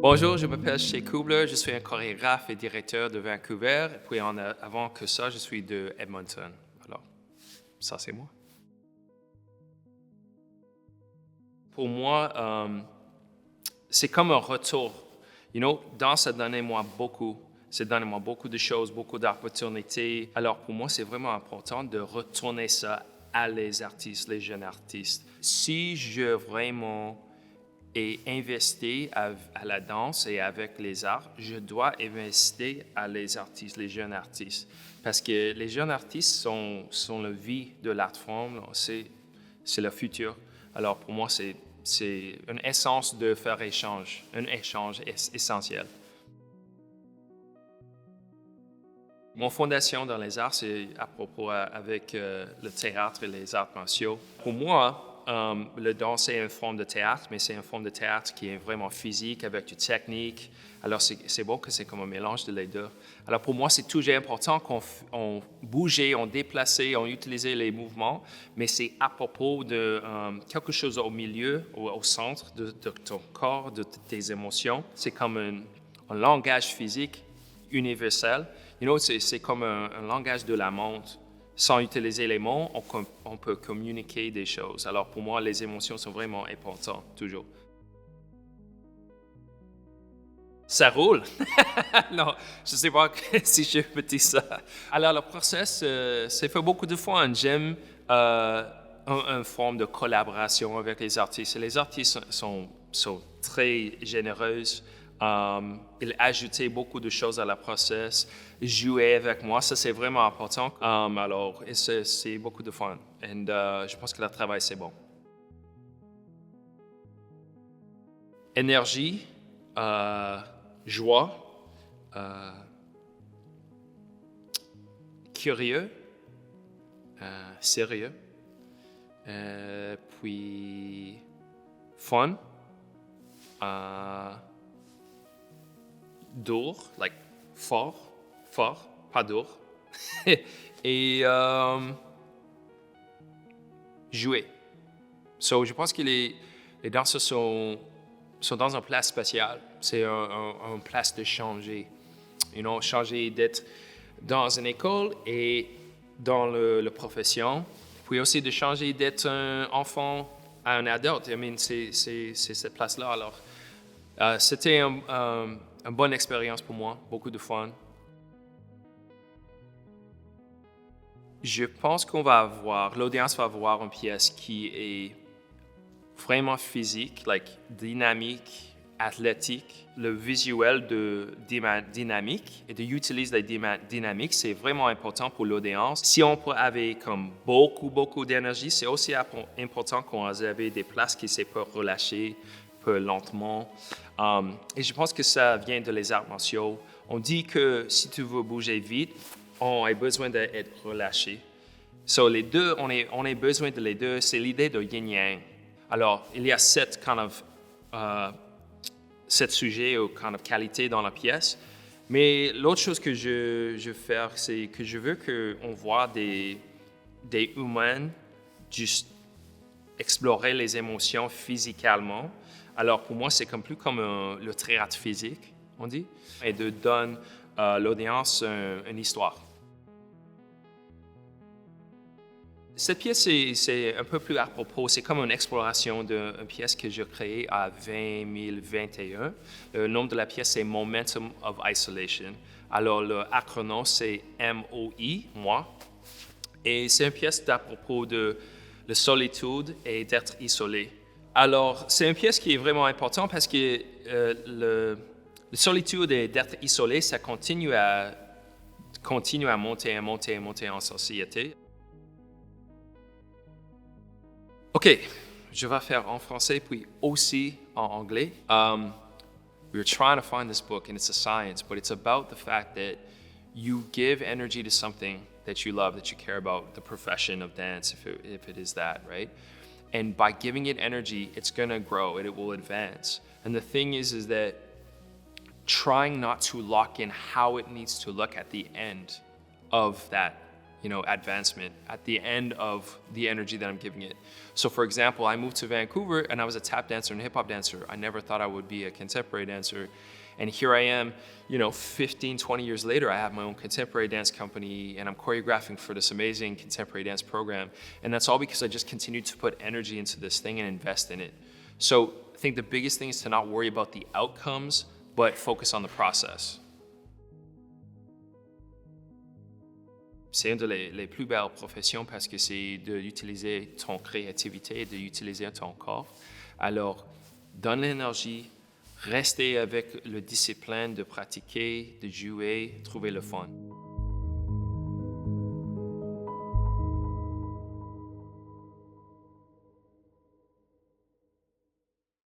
Bonjour, je m'appelle Shea Kubler, je suis un chorégraphe et directeur de Vancouver, puis avant que ça, je suis de Edmonton. Alors, ça c'est moi. Pour moi, c'est comme un retour. Danse a donné moi beaucoup. C'est donné moi beaucoup de choses, beaucoup d'opportunités. Alors pour moi, c'est vraiment important de retourner ça à les artistes, les jeunes artistes. Si je vraiment ai investi à la danse et avec les arts, je dois investir à les artistes, les jeunes artistes. Parce que les jeunes artistes sont la vie de l'art forme, c'est le futur. Alors pour moi, c'est une essence de faire un échange essentiel. Mon fondation dans les arts, c'est à propos avec le théâtre et les arts martiaux. Pour moi, le danse est une forme de théâtre, mais c'est une forme de théâtre qui est vraiment physique, avec du technique. Alors, c'est bon que c'est comme un mélange de les deux. Alors, pour moi, c'est toujours important qu'on bougeait, on déplaçait, on utilisait les mouvements, mais c'est à propos de quelque chose au milieu, au centre de ton corps, de tes émotions. C'est comme un langage physique universel. C'est comme un langage de la montre. Sans utiliser les mots, on peut communiquer des choses. Alors pour moi, les émotions sont vraiment importantes, toujours. Ça roule. Non, je ne sais pas si je peux dire ça. Alors le process, c'est fait beaucoup de fois. J'aime une forme de collaboration avec les artistes. Les artistes sont très généreux. Ils ajoutaient beaucoup de choses à la process, jouer avec moi, ça c'est vraiment important. Alors, c'est beaucoup de fun. Et je pense que le travail c'est bon. Énergie, joie, curieux, sérieux, puis fun. Dur, like fort, pas dur. Et jouer. Je pense que les danseurs sont dans une place spéciale. C'est une place de changer. Changer d'être dans une école et dans la profession. Puis aussi de changer d'être un enfant à un adulte. C'est cette place-là. Alors, c'était une bonne expérience pour moi, beaucoup de fun. Je pense l'audience va voir une pièce qui est vraiment physique, dynamique, athlétique. Le visuel de dynamique et d'utiliser la dynamique, c'est vraiment important pour l'audience. Si on avait comme beaucoup d'énergie, c'est aussi important qu'on avait des places qui se peuvent relâcher peu lentement. Et je pense que ça vient de les arts martiaux. On dit que si tu veux bouger vite, on a besoin d'être relâché. Les deux, on a besoin de les deux. C'est l'idée de yin-yang. Alors, il y a sept sujets ou qualités dans la pièce. Mais l'autre chose que je veux faire, c'est que je veux qu'on voit des humains juste explorer les émotions physiquement. Alors pour moi, c'est plus comme le théâtre physique, on dit, et de donner à l'audience une histoire. Cette pièce, c'est un peu plus à propos, c'est comme une exploration d'une pièce que j'ai créée en 2021. Le nom de la pièce, c'est Momentum of Isolation. Alors, l'acronyme, c'est MOI, moi. Et c'est une pièce à propos de la solitude et d'être isolé. Alors, c'est une pièce qui est vraiment importante parce que la solitude et d'être isolé, ça continue à monter en société. OK, je vais faire en français puis aussi en anglais. We're trying to find this book and it's a science, but it's about the fact that you give energy to something that you love, that you care about, the profession of dance, if it is that, right? And by giving it energy, it's gonna grow and it will advance. And the thing is that trying not to lock in how it needs to look at the end of that advancement at the end of the energy that I'm giving it. So for example, I moved to Vancouver and I was a tap dancer and hip hop dancer. I never thought I would be a contemporary dancer. And here I am, 15, 20 years later, I have my own contemporary dance company and I'm choreographing for this amazing contemporary dance program. And that's all because I just continued to put energy into this thing and invest in it. So I think the biggest thing is to not worry about the outcomes, but focus on the process. C'est une des plus belles professions parce que c'est d'utiliser ton créativité et d'utiliser ton corps. Alors, donne l'énergie, restez avec la discipline de pratiquer, de jouer, trouver le fun.